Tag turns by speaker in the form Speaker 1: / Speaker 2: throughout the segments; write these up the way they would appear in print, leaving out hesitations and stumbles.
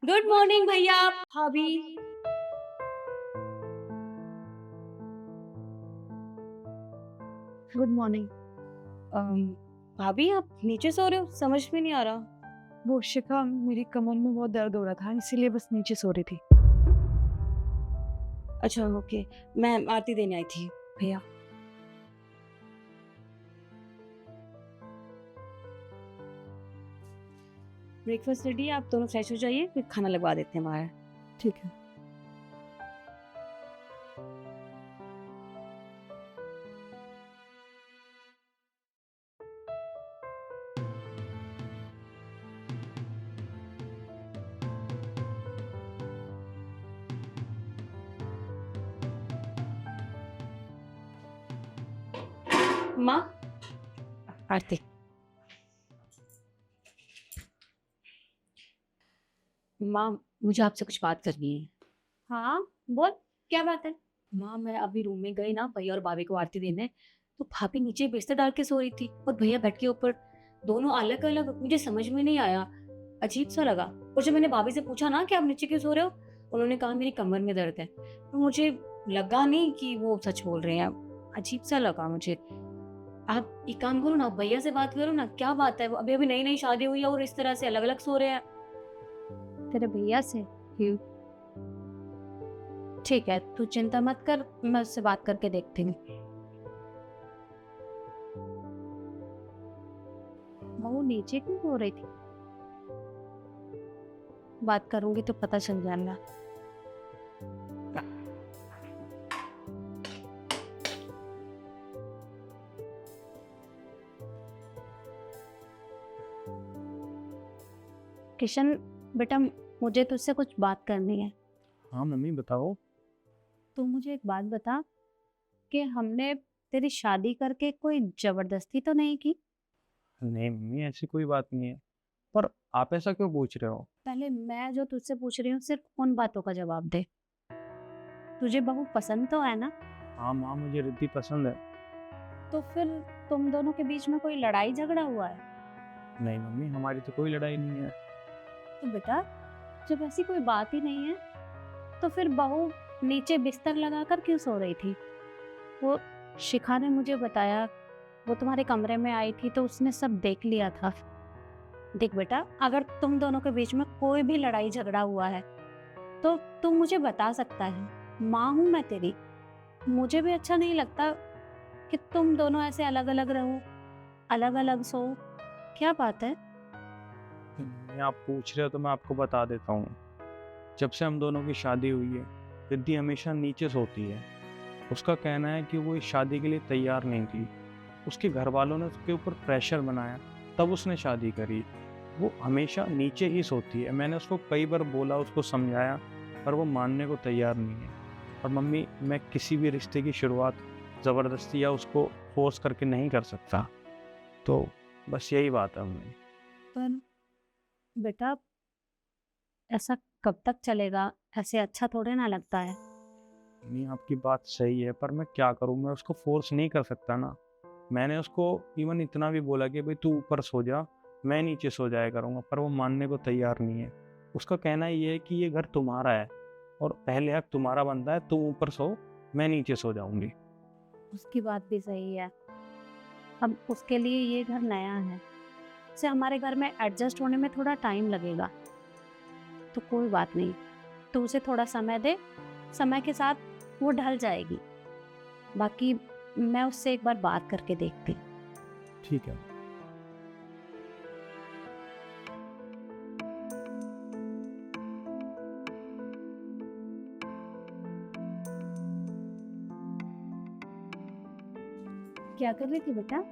Speaker 1: Good morning भैया, भाभी।
Speaker 2: Good morning.
Speaker 1: अम, भाभी आप नीचे सो रहे हो? समझ में नहीं आ रहा।
Speaker 2: वो शिखा, मेरी कमर में बहुत दर्द हो रहा था, इसीलिए बस नीचे सो रही थी।
Speaker 1: अच्छा, ओके। मैं आरती देने आई थी भैया। ब्रेकफास्ट रेडी है, आप दोनों फ्रेश हो जाइए, फिर खाना लगवा देते हैं हमारा।
Speaker 2: ठीक है।
Speaker 1: माँ, आरती। माँ, मुझे आपसे कुछ बात करनी है।
Speaker 3: हाँ, बोल, क्या बात है?
Speaker 1: माँ, मैं अभी रूम में गई ना भैया और भाभी को आरती देने, तो भाभी नीचे बिस्तर डाल के सो रही थी और भैया बेड के ऊपर। दोनों अलग अलग, मुझे समझ में नहीं आया, अजीब सा लगा। और जब मैंने भाभी से पूछा ना कि आप नीचे क्यों सो रहे हो, उन्होंने कहा मेरी कमर में दर्द है। तो मुझे लगा नहीं कि वो सच बोल रहे हैं, अजीब सा लगा मुझे। आप एक काम करो ना, भैया से बात करो ना, क्या बात है? वो अभी अभी नई नई शादी हुई है और इस तरह से अलग अलग सो रहे हैं।
Speaker 3: तेरे भैया से? ठीक है, तू चिंता मत कर, मैं उससे बात करके देखती हूँ। वो नीचे क्यों हो रही थी? बात करूंगी तो पता चल जाएगा। किशन बेटा, मुझे तुझसे कुछ बात करनी है।
Speaker 4: हाँ मम्मी बताओ।
Speaker 3: तू मुझे एक बात बता कि हमने तेरी शादी करके कोई जबरदस्ती तो नहीं की?
Speaker 4: नहीं मम्मी, ऐसी कोई बात नहीं है। पर आप ऐसा क्यों पूछ रहे हो?
Speaker 3: पहले मैं जो तुझसे पूछ रही हूँ सिर्फ उन बातों का जवाब दे। तुझे बहू पसंद तो है ना?
Speaker 4: हाँ माँ, मुझे रिद्धि पसंद है।
Speaker 3: तो फिर तुम दोनों के बीच में कोई लड़ाई झगड़ा हुआ है?
Speaker 4: नहीं मम्मी, हमारी तो कोई लड़ाई नहीं है।
Speaker 3: तो बेटा, जब ऐसी कोई बात ही नहीं है तो फिर बहू नीचे बिस्तर लगाकर क्यों सो रही थी? वो शिखा ने मुझे बताया, वो तुम्हारे कमरे में आई थी तो उसने सब देख लिया था। देख बेटा, अगर तुम दोनों के बीच में कोई भी लड़ाई झगड़ा हुआ है तो तू मुझे बता सकता है। माँ हूं मैं तेरी, मुझे भी अच्छा नहीं लगता कि तुम दोनों ऐसे अलग अलग रहो, अलग अलग सो। क्या बात है?
Speaker 4: मम्मी आप पूछ रहे हो तो मैं आपको बता देता हूँ। जब से हम दोनों की शादी हुई है, रिद्धि हमेशा नीचे सोती है। उसका कहना है कि वो इस शादी के लिए तैयार नहीं थी। उसके घर वालों ने उसके ऊपर प्रेशर बनाया, तब उसने शादी करी। वो हमेशा नीचे ही सोती है। मैंने उसको कई बार बोला, उसको समझाया, पर वो मानने को तैयार नहीं है। और मम्मी, मैं किसी भी रिश्ते की शुरुआत ज़बरदस्ती या उसको फोर्स करके नहीं कर सकता। तो बस यही बात है मम्मी।
Speaker 3: पर बेटा, ऐसा कब तक चलेगा? ऐसे अच्छा थोड़े ना लगता है।
Speaker 4: मम्मी आपकी बात सही है, पर मैं क्या करूँ, मैं उसको फोर्स नहीं कर सकता ना। मैंने उसको इवन इतना भी बोला कि भाई तू ऊपर सो जा, मैं नीचे सो जाया करूँगा, पर वो मानने को तैयार नहीं है। उसका कहना ये है कि ये घर तुम्हारा है और पहले हक तुम्हारा बनता है, तुम ऊपर सो, मैं नीचे सो जाऊंगी।
Speaker 3: उसकी बात भी सही है। अब उसके लिए ये घर नया है, से हमारे घर में एडजस्ट होने में थोड़ा टाइम लगेगा। तो कोई बात नहीं, तू उसे थोड़ा समय दे, समय के साथ वो ढल जाएगी। बाकी मैं उससे एक बार बात करके देखती हूँ।
Speaker 4: ठीक है।
Speaker 3: क्या कर रही थी बेटा?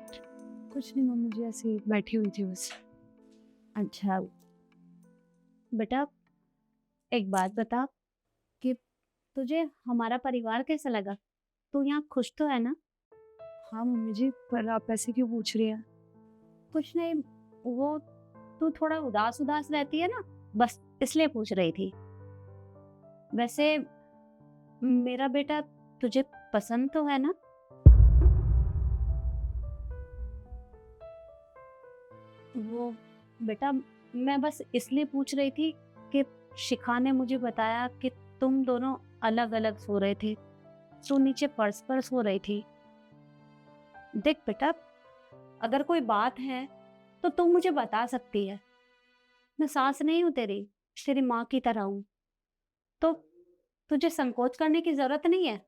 Speaker 2: कुछ नहीं मम्मी जी, ऐसे ही बैठी हुई थी बस।
Speaker 3: अच्छा बेटा, एक बात बता कि तुझे हमारा परिवार कैसा लगा? तू यहाँ खुश तो है ना?
Speaker 2: हाँ मम्मी जी, पर आप ऐसे क्यों पूछ रही हैं?
Speaker 3: कुछ नहीं, वो तू थोड़ा उदास उदास रहती है ना, बस इसलिए पूछ रही थी। वैसे मेरा बेटा तुझे पसंद तो है ना? वो बेटा, मैं बस इसलिए पूछ रही थी कि शिखा ने मुझे बताया कि तुम दोनों अलग अलग सो रहे थे, तू नीचे फर्श पर सो रही थी। देख बेटा, अगर कोई बात है तो तुम मुझे बता सकती है। मैं सास नहीं हूँ तेरी माँ की तरह हूँ। तो तुझे संकोच करने की जरूरत नहीं है,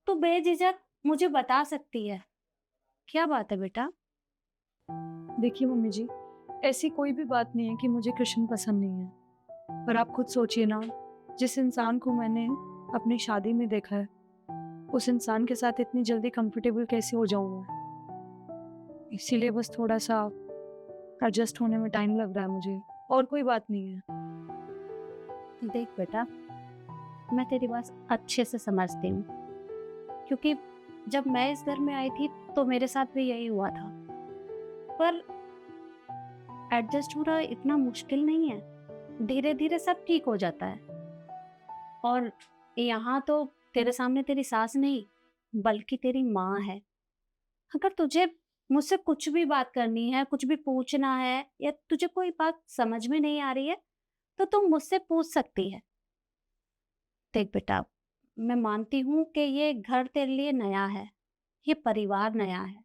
Speaker 3: तू बेझिझक मुझे बता सकती है। क्या बात है बेटा?
Speaker 2: देखिए मम्मी जी, ऐसी कोई भी बात नहीं है कि मुझे कृष्ण पसंद नहीं है। पर आप खुद सोचिए ना, जिस इंसान को मैंने अपनी शादी में देखा है, उस इंसान के साथ इतनी जल्दी कंफर्टेबल कैसे हो जाऊँ मैं? इसीलिए बस थोड़ा सा एडजस्ट होने में टाइम लग रहा है मुझे, और कोई बात नहीं है।
Speaker 3: देख बेटा, मैं तेरी बात अच्छे से समझती हूँ, क्योंकि जब मैं इस घर में आई थी तो मेरे साथ भी यही हुआ था। पर एडजस्ट होना इतना मुश्किल नहीं है, धीरे धीरे सब ठीक हो जाता है। और यहाँ तो तेरे सामने तेरी सास नहीं बल्कि तेरी माँ है। अगर तुझे मुझसे कुछ भी बात करनी है, कुछ भी पूछना है, या तुझे कोई बात समझ में नहीं आ रही है, तो तुम मुझसे पूछ सकती है। देख बेटा, मैं मानती हूँ कि ये घर तेरे लिए नया है, ये परिवार नया है,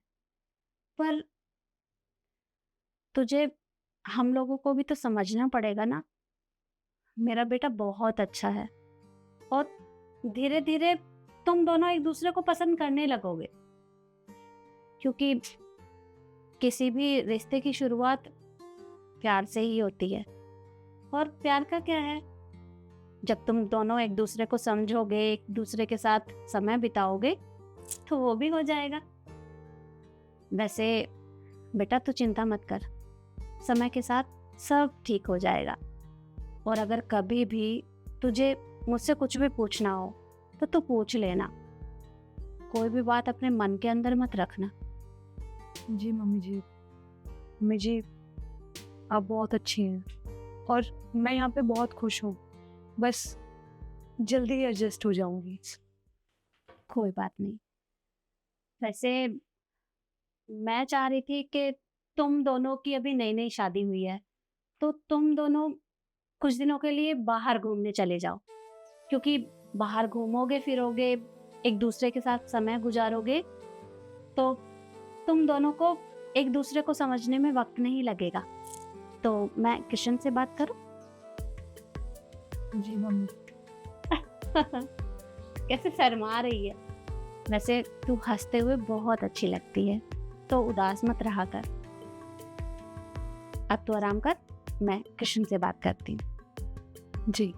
Speaker 3: पर तुझे हम लोगों को भी तो समझना पड़ेगा ना। मेरा बेटा बहुत अच्छा है और धीरे धीरे तुम दोनों एक दूसरे को पसंद करने लगोगे, क्योंकि किसी भी रिश्ते की शुरुआत प्यार से ही होती है। और प्यार का क्या है, जब तुम दोनों एक दूसरे को समझोगे, एक दूसरे के साथ समय बिताओगे, तो वो भी हो जाएगा। वैसे बेटा तू चिंता मत कर, समय के साथ सब ठीक हो जाएगा। और अगर कभी भी तुझे मुझसे कुछ भी पूछना हो तो तू पूछ लेना, कोई भी बात अपने मन के अंदर मत रखना।
Speaker 2: जी मम्मी जी, मम्मी जी आप बहुत अच्छी हैं और मैं यहाँ पे बहुत खुश हूँ। बस जल्दी एडजस्ट हो जाऊंगी।
Speaker 3: कोई बात नहीं। वैसे मैं चाह रही थी कि तुम दोनों की अभी नई नई शादी हुई है, तो तुम दोनों कुछ दिनों के लिए बाहर घूमने चले जाओ, क्योंकि बाहर घूमोगे फिरोगे, एक दूसरे के साथ समय गुजारोगे, तो तुम दोनों को एक दूसरे को समझने में वक्त नहीं लगेगा। तो मैं किशन से बात करूं?
Speaker 2: जी मम्मी।
Speaker 3: कैसे शर्मा रही है। वैसे तू हंसते हुए बहुत अच्छी लगती है, तो उदास मत रहा कर। अब तो आराम कर, मैं किशन से बात करती हूँ।
Speaker 2: जी